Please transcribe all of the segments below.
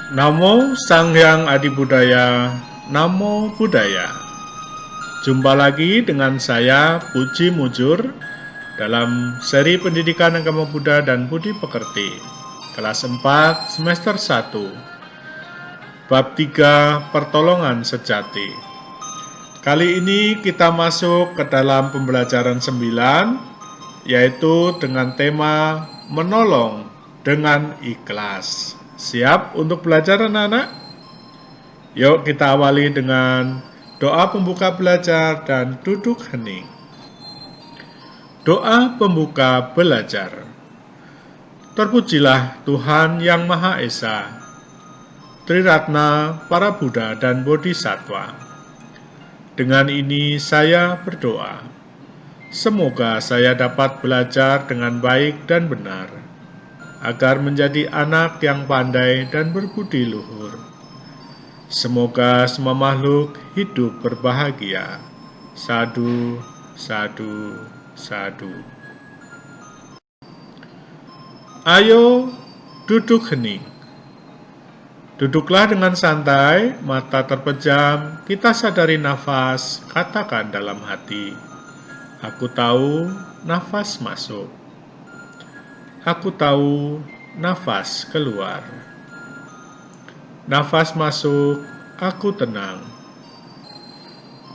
Namo Sang Hyang Adi Budaya, Namo Buddhaya. Jumpa lagi dengan saya Puji Mujur dalam seri pendidikan agama Buddha dan Budi Pekerti, kelas 4 semester 1, bab 3 pertolongan sejati. Kali ini kita masuk ke dalam pembelajaran 9, yaitu dengan tema menolong dengan ikhlas. Siap untuk belajar anak-anak? Yuk kita awali dengan doa pembuka belajar dan duduk hening. Doa pembuka belajar. Terpujilah Tuhan Yang Maha Esa, Triratna, para Buddha dan Bodhisattva. Dengan ini saya berdoa, semoga saya dapat belajar dengan baik dan benar, agar menjadi anak yang pandai dan berbudi luhur. Semoga semua makhluk hidup berbahagia. Sadu, sadu, sadu. Ayo duduk hening. Duduklah dengan santai, mata terpejam, kita sadari nafas, katakan dalam hati, aku tahu nafas masuk. Aku tahu nafas keluar. Nafas masuk, aku tenang.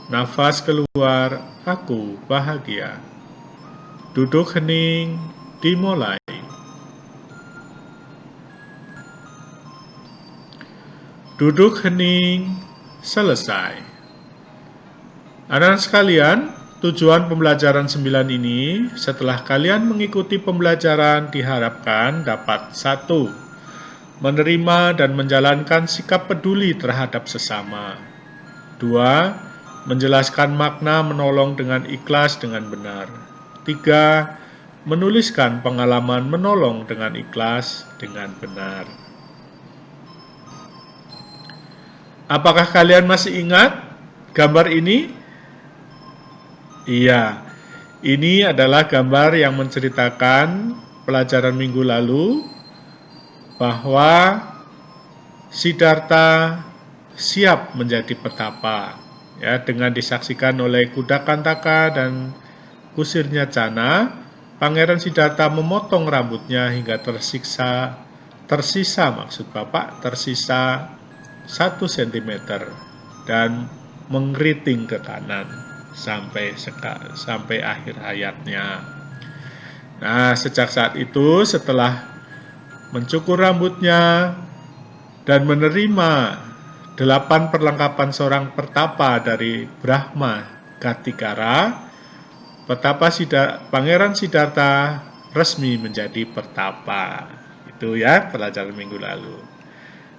Nafas keluar, aku bahagia. Duduk hening, dimulai. Duduk hening, selesai. Anak-anak sekalian, tujuan pembelajaran 9 ini, setelah kalian mengikuti pembelajaran diharapkan dapat 1. Menerima dan menjalankan sikap peduli terhadap sesama. 2. Menjelaskan makna menolong dengan ikhlas dengan benar. 3. Menuliskan pengalaman menolong dengan ikhlas dengan benar. Apakah kalian masih ingat gambar ini? Iya, ini adalah gambar yang menceritakan pelajaran minggu lalu bahwa Siddhartha siap menjadi petapa, ya, dengan disaksikan oleh kuda Kantaka dan kusirnya Cana. Pangeran Siddhartha memotong rambutnya hingga tersisa 1 cm dan mengeriting ke kanan sampai akhir hayatnya. Nah, sejak saat itu setelah mencukur rambutnya dan menerima 8 perlengkapan seorang petapa dari Brahma Gatikara, Pangeran Siddhartha resmi menjadi petapa. Itu ya pelajaran minggu lalu.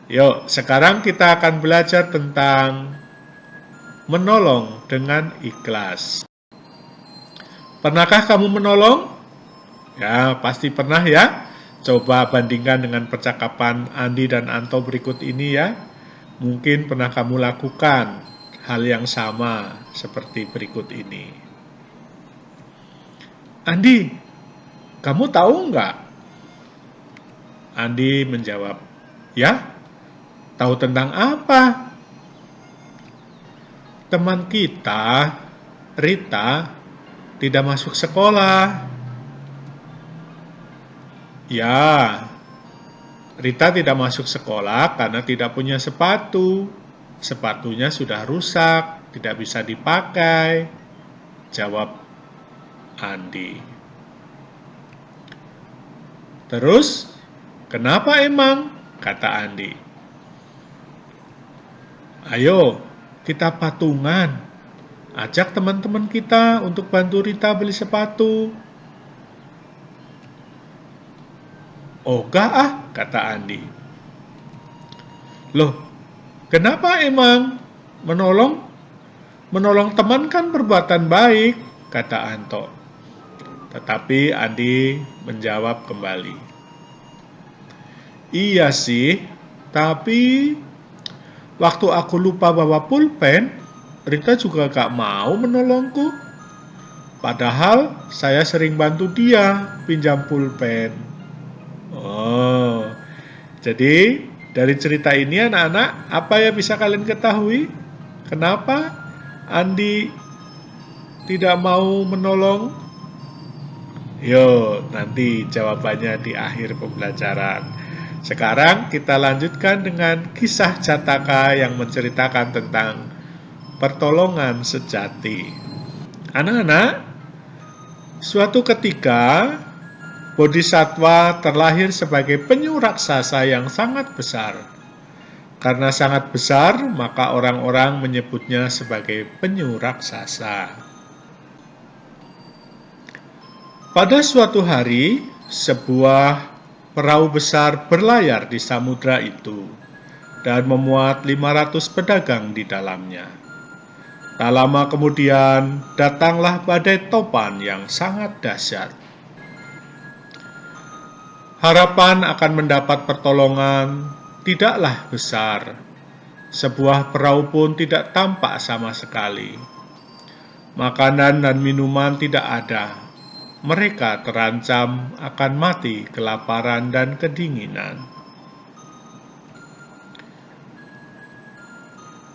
Yuk, sekarang kita akan belajar tentang menolong dengan ikhlas. Pernahkah kamu menolong? Ya, pasti pernah ya. Coba bandingkan dengan percakapan Andi dan Anto berikut ini ya. Mungkin pernah kamu lakukan hal yang sama seperti berikut ini. Andi, kamu tahu nggak? Andi menjawab, ya. Tahu tentang apa? Teman kita, Rita, tidak masuk sekolah. Ya, Rita tidak masuk sekolah karena tidak punya sepatu. Sepatunya sudah rusak, tidak bisa dipakai. Jawab Andi. Terus, kenapa emang? Kata Andi. Ayo, kita patungan. Ajak teman-teman kita untuk bantu Rita beli sepatu. Oh enggak ah, kata Andi. Loh, kenapa emang? Menolong teman kan perbuatan baik, kata Anto. Tetapi Andi menjawab kembali. Iya sih, tapi waktu aku lupa bawa pulpen, Rita juga gak mau menolongku. Padahal saya sering bantu dia pinjam pulpen. Oh, jadi Dari cerita ini anak-anak, apa yang bisa kalian ketahui? Kenapa Andi tidak mau menolong? Yo, nanti jawabannya di akhir pembelajaran. Sekarang kita lanjutkan dengan kisah Jataka yang menceritakan tentang pertolongan sejati. Anak-anak, suatu ketika Bodhisattva terlahir sebagai penyu raksasa yang sangat besar. Karena sangat besar, maka orang-orang menyebutnya sebagai penyu raksasa. Pada suatu hari, sebuah perahu besar berlayar di samudra itu dan memuat 500 pedagang di dalamnya. Tak lama kemudian, datanglah badai topan yang sangat dahsyat. Harapan akan mendapat pertolongan tidaklah besar. Sebuah perahu pun tidak tampak sama sekali. Makanan dan minuman tidak ada. Mereka terancam akan mati kelaparan dan kedinginan.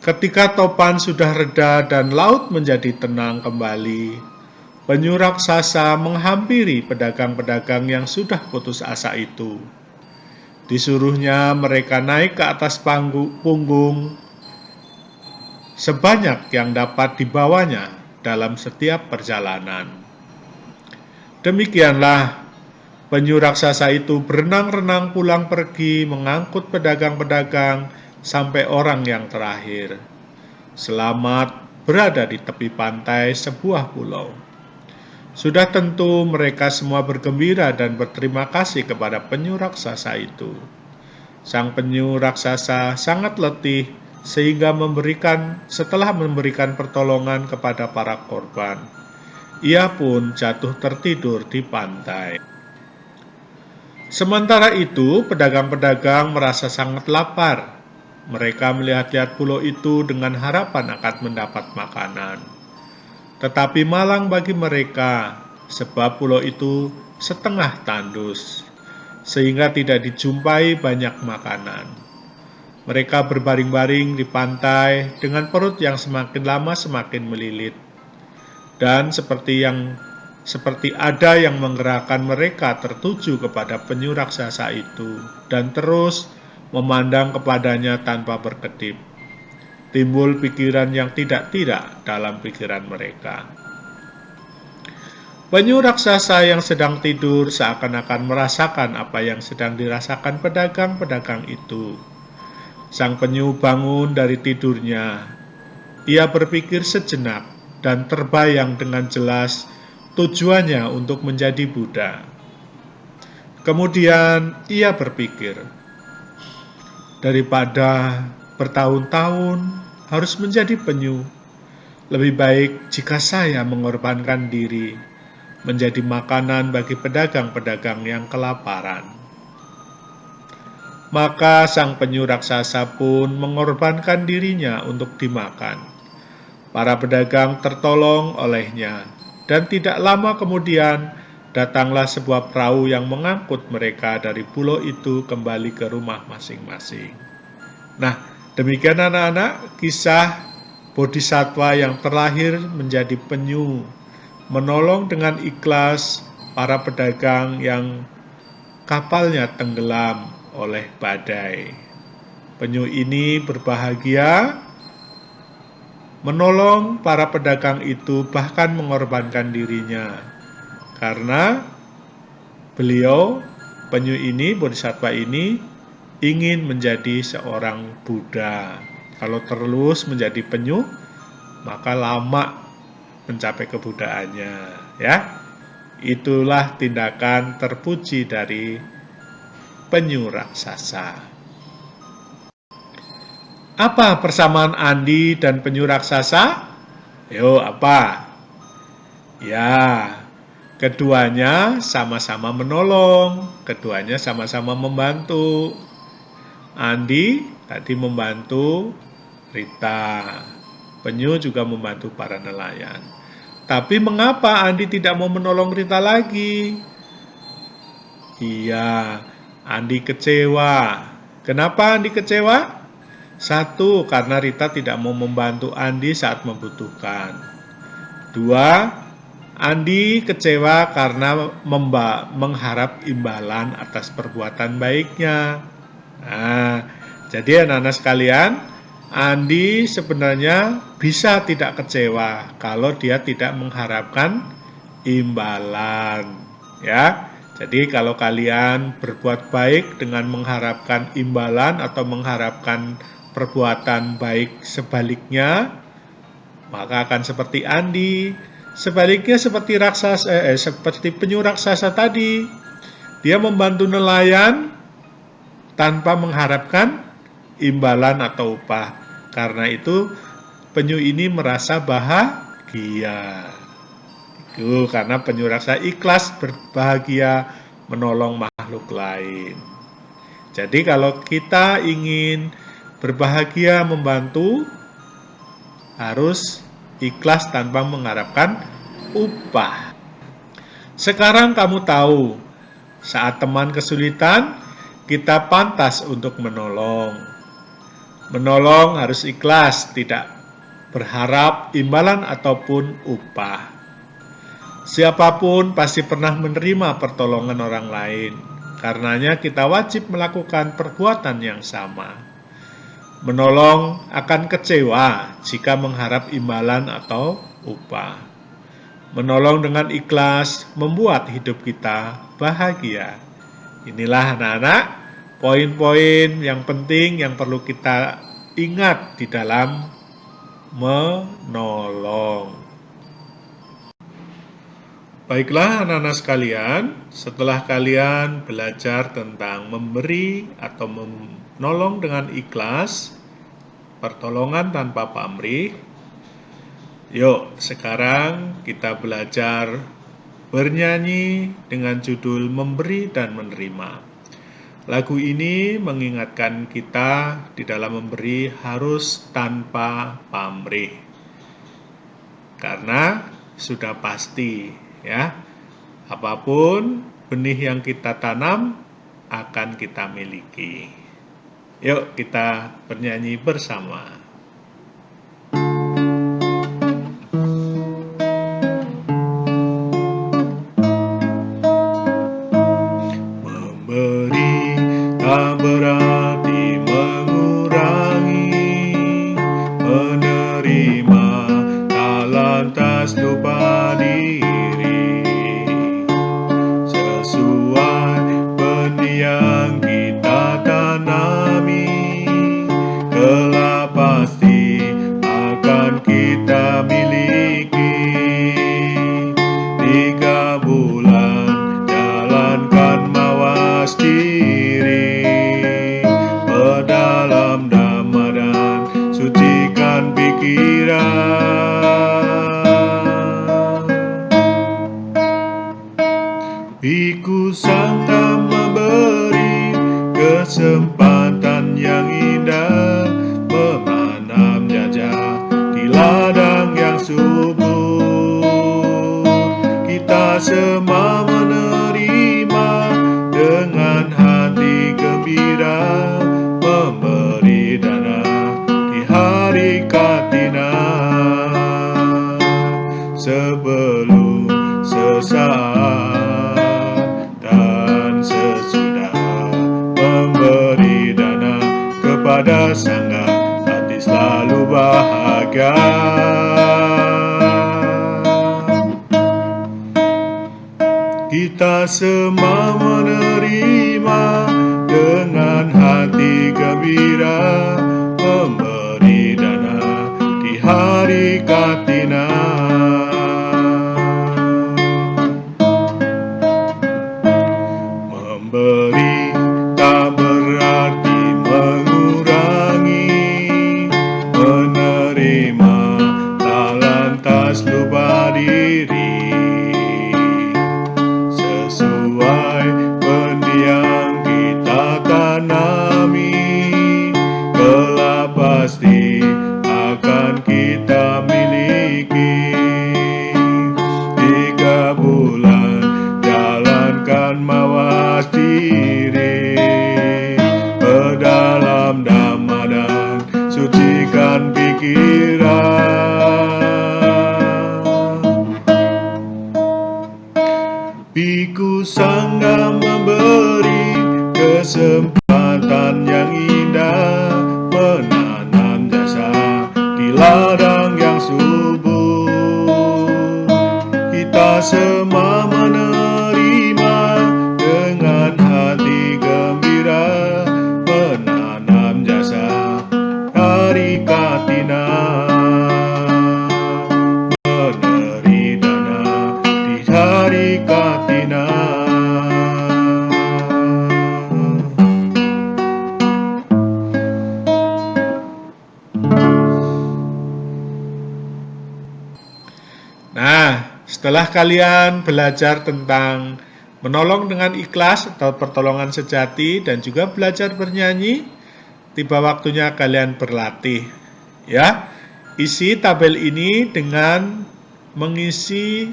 Ketika topan sudah reda dan laut menjadi tenang kembali, penyu raksasa menghampiri pedagang-pedagang yang sudah putus asa itu. Disuruhnya mereka naik ke atas punggung sebanyak yang dapat dibawanya dalam setiap perjalanan. Demikianlah penyu raksasa itu berenang-renang pulang pergi mengangkut pedagang-pedagang sampai orang yang terakhir. Selamat berada di tepi pantai sebuah pulau. Sudah tentu mereka semua bergembira dan berterima kasih kepada penyu raksasa itu. Sang penyu raksasa sangat letih sehingga setelah memberikan pertolongan kepada para korban, ia pun jatuh tertidur di pantai. Sementara itu, pedagang-pedagang merasa sangat lapar. Mereka melihat-lihat pulau itu dengan harapan akan mendapat makanan. Tetapi malang bagi mereka, sebab pulau itu setengah tandus, sehingga tidak dijumpai banyak makanan. Mereka berbaring-baring di pantai dengan perut yang semakin lama semakin melilit. Dan seperti ada yang menggerakkan mereka tertuju kepada penyu raksasa itu dan terus memandang kepadanya tanpa berkedip. Timbul pikiran yang tidak-tidak dalam pikiran mereka. Penyu raksasa yang sedang tidur seakan-akan merasakan apa yang sedang dirasakan pedagang-pedagang itu. Sang penyu bangun dari tidurnya. Ia berpikir sejenak dan terbayang dengan jelas tujuannya untuk menjadi Buddha. Kemudian ia berpikir, daripada bertahun-tahun harus menjadi penyu, lebih baik jika saya mengorbankan diri menjadi makanan bagi pedagang-pedagang yang kelaparan. Maka sang penyu raksasa pun mengorbankan dirinya untuk dimakan. Para pedagang tertolong olehnya, dan tidak lama kemudian datanglah sebuah perahu yang mengangkut mereka dari pulau itu kembali ke rumah masing-masing. Nah, demikian anak-anak kisah Bodhisattva yang terlahir menjadi penyu, menolong dengan ikhlas para pedagang yang kapalnya tenggelam oleh badai. Penyu ini berbahagia menolong para pedagang itu, bahkan mengorbankan dirinya. Karena beliau, penyu ini, Bodhisattva ini, ingin menjadi seorang Buddha. Kalau terus menjadi penyu, maka lama mencapai kebudaannya. Ya, itulah tindakan terpuji dari penyu raksasa. Apa persamaan Andi dan penyu raksasa? Yo, apa? Ya, keduanya sama-sama menolong, keduanya sama-sama membantu. Andi tadi membantu Rita, penyu juga membantu para nelayan. Tapi mengapa Andi tidak mau menolong Rita lagi? Iya, Andi kecewa Kenapa Andi kecewa? Satu, karena Rita tidak mau membantu Andi saat membutuhkan. Dua, Andi kecewa karena mengharap imbalan atas perbuatan baiknya. Nah, jadi anak-anak sekalian, Andi sebenarnya bisa tidak kecewa kalau dia tidak mengharapkan imbalan, ya. Jadi kalau kalian berbuat baik dengan mengharapkan imbalan atau mengharapkan perbuatan baik sebaliknya, maka akan seperti Andi. Sebaliknya seperti seperti penyu raksasa tadi, dia membantu nelayan tanpa mengharapkan imbalan atau upah. Karena itu penyu ini merasa bahagia. Itu karena penyu raksasa ikhlas berbahagia menolong makhluk lain. Jadi kalau kita ingin berbahagia membantu, harus ikhlas tanpa mengharapkan upah. Sekarang kamu tahu, saat teman kesulitan, kita pantas untuk menolong. Menolong harus ikhlas, tidak berharap imbalan ataupun upah. Siapapun pasti pernah menerima pertolongan orang lain. Karenanya kita wajib melakukan perbuatan yang sama. Menolong akan kecewa jika mengharap imbalan atau upah. Menolong dengan ikhlas membuat hidup kita bahagia. Inilah anak-anak poin-poin yang penting yang perlu kita ingat di dalam menolong. Baiklah anak-anak sekalian, setelah kalian belajar tentang memberi atau menolong dengan ikhlas, pertolongan tanpa pamrih, yuk sekarang kita belajar bernyanyi dengan judul Memberi dan Menerima. Lagu ini mengingatkan kita di dalam memberi harus tanpa pamrih. Karena sudah pasti, ya, apapun benih yang kita tanam akan kita miliki. Yuk kita bernyanyi bersama. Memberi tak berarti mengurangi, menerima tak lantas lupa diri. Sesuai benih yang kita tanami, kelak pasti akan kita miliki. 3 bulan jalankan mawas diri, berdalam damai dan sucikan pikiran. Ikut serta memberi kesempatan yang indah, menanam jajah di ladang yang subur. Kita semua menerima dengan hati gembira, memberi dana di hari Katina. Sebelum, sesaat, dan sesudah memberi dana kepada Sangga, hati selalu bahagia. Kita semua menerima dengan hati gembira, memberi dana di hari Katina. Memberi tak berarti mengurangi, menerima tak lantas lupa diri. Sesuai benih yang kita tanami, kelak pasti akan kita miliki. kehormatan yang indah, menanam jasa di ladang yang subur. Kita semua menerima dengan hati gembira, menanam jasa dari Katina, meneri dana di hari Katina. Nah, setelah kalian belajar tentang menolong dengan ikhlas atau pertolongan sejati dan juga belajar bernyanyi, tiba waktunya kalian berlatih. Ya, isi tabel ini dengan mengisi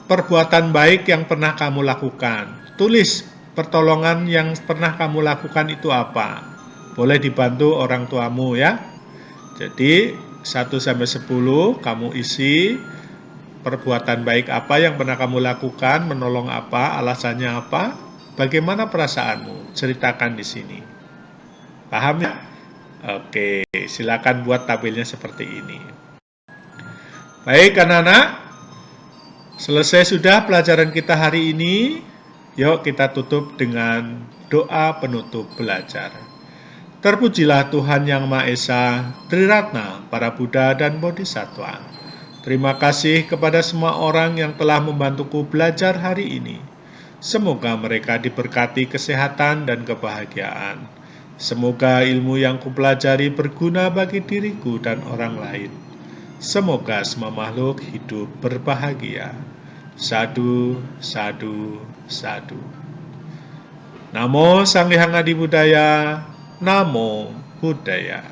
perbuatan baik yang pernah kamu lakukan. Tulis pertolongan yang pernah kamu lakukan itu apa. Boleh dibantu orang tuamu ya. Jadi 1-10 kamu isi perbuatan baik apa yang pernah kamu lakukan, menolong apa, alasannya apa, bagaimana perasaanmu, ceritakan di sini. Paham ya? Oke, silakan buat tabelnya seperti ini. Baik anak-anak, selesai sudah pelajaran kita hari ini. Yuk kita tutup dengan doa penutup belajar. Terpujilah Tuhan Yang Maha Esa, Triratna, para Buddha dan Bodhisattva. Terima kasih kepada semua orang yang telah membantuku belajar hari ini. Semoga mereka diberkati kesehatan dan kebahagiaan. Semoga ilmu yang kupelajari berguna bagi diriku dan orang lain. Semoga semua makhluk hidup berbahagia. Sadhu, sadhu, sadhu. Namo Sang Hyang Adi Budaya. Namo Buddhaya.